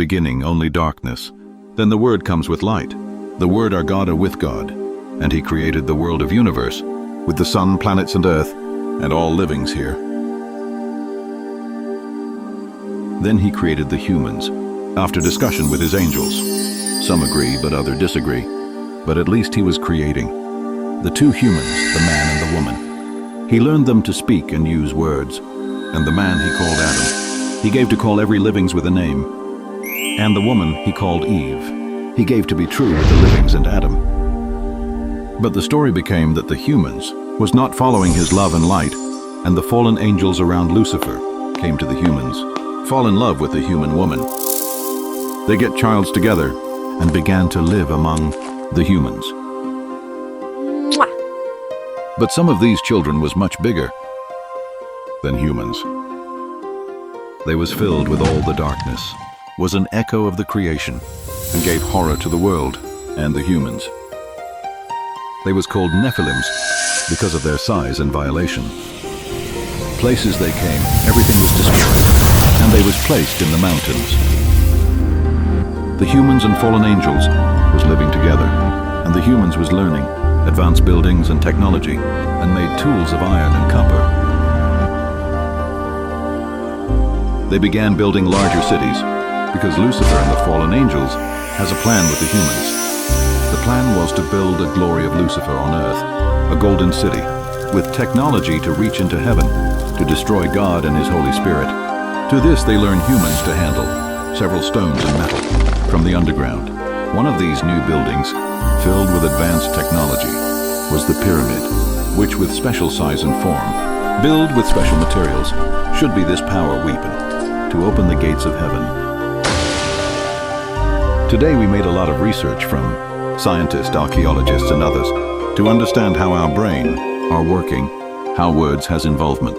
beginning only darkness. Then the Word comes with light. The Word are God or with God. And he created the world of universe, with the sun, planets, and earth, and all livings here. Then he created the humans, after discussion with his angels. Some agree, but others disagree. But at least he was creating. The two humans, the man and the woman. He learned them to speak and use words. And the man he called Adam. He gave to call every livings with a name. And the woman he called Eve. He gave to be true with the livings and Adam. But the story became that the humans was not following his love and light, and the fallen angels around Lucifer came to the humans, fall in love with the human woman. They get childs together and began to live among the humans. But some of these children was much bigger than humans. They was filled with all the darkness, was an echo of the creation, and gave horror to the world and the humans. They was called Nephilims because of their size and violation. Places they came, everything was destroyed, and they was placed in the mountains. The humans and fallen angels was living together, and the humans was learning advanced buildings and technology, and made tools of iron and copper. They began building larger cities, because Lucifer and the fallen angels has a plan with the humans. The plan was to build a glory of Lucifer on earth, a golden city, with technology to reach into heaven, to destroy God and his Holy Spirit. To this they learn humans to handle several stones and metal from the underground. One of these new buildings, filled with advanced technology, was the pyramid, which with special size and form, built with special materials, should be this power weapon to open the gates of heaven. Today we made a lot of research from scientists, archaeologists, and others to understand how our brain are working, how words has involvement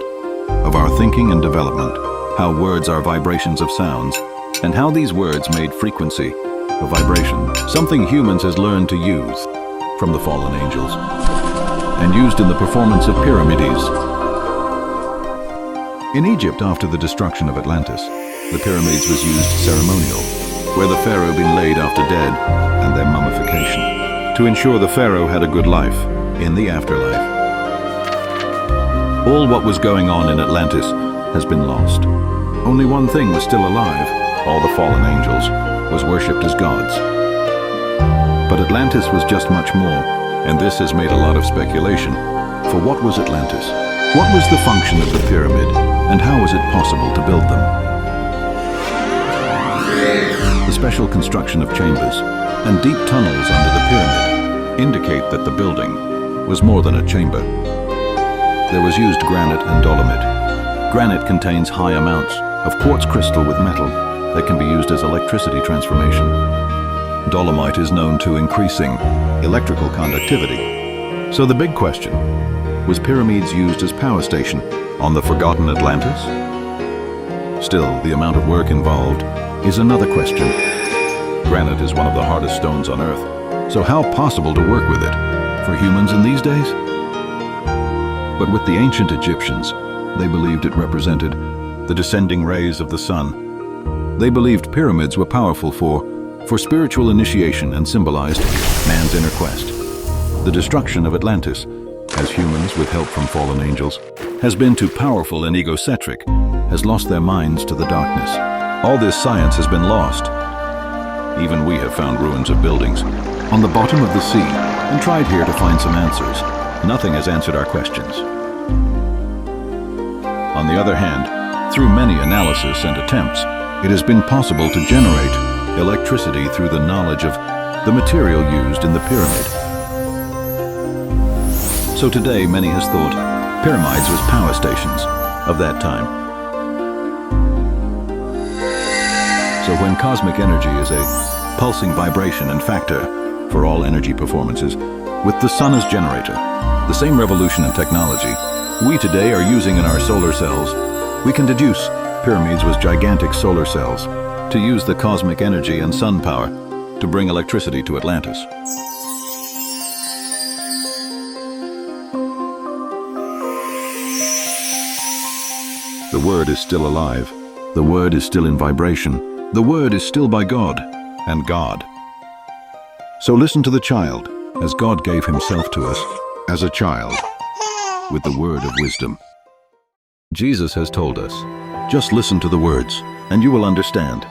of our thinking and development, how words are vibrations of sounds, and how these words made frequency of vibration, something humans has learned to use from the fallen angels and used in the performance of pyramids. In Egypt, after the destruction of Atlantis, the pyramids was used ceremonial, where the pharaoh been laid after dead, and their mummification, to ensure the pharaoh had a good life in the afterlife. All what was going on in Atlantis has been lost. Only one thing was still alive. All the fallen angels was worshipped as gods. But Atlantis was just much more, and this has made a lot of speculation. For what was Atlantis? What was the function of the pyramid, and how was it possible to build them? The special construction of chambers and deep tunnels under the pyramid indicate that the building was more than a chamber. There was used granite and dolomite. Granite contains high amounts of quartz crystal with metal that can be used as electricity transformation. Dolomite is known to increasing electrical conductivity. So the big question, was pyramids used as power station on the forgotten Atlantis? Still, the amount of work involved is another question. Granite is one of the hardest stones on Earth, so how possible to work with it for humans in these days? But with the ancient Egyptians, they believed it represented the descending rays of the sun. They believed pyramids were powerful for spiritual initiation and symbolized man's inner quest. The destruction of Atlantis, as humans with help from fallen angels, has been too powerful and egocentric, has lost their minds to the darkness. All this science has been lost. Even we have found ruins of buildings on the bottom of the sea and tried here to find some answers. Nothing has answered our questions. On the other hand, through many analysis and attempts, it has been possible to generate electricity through the knowledge of the material used in the pyramid. So today, many has thought pyramids was power stations of that time. So when cosmic energy is a pulsing vibration and factor for all energy performances, with the sun as generator, the same revolution in technology we today are using in our solar cells, we can deduce pyramids was gigantic solar cells to use the cosmic energy and sun power to bring electricity to Atlantis. The word is still alive. The word is still in vibration, The word is still by God and God. So listen to the child, as God gave himself to us as a child, with the word of wisdom. Jesus has told us, just listen to the words, and you will understand.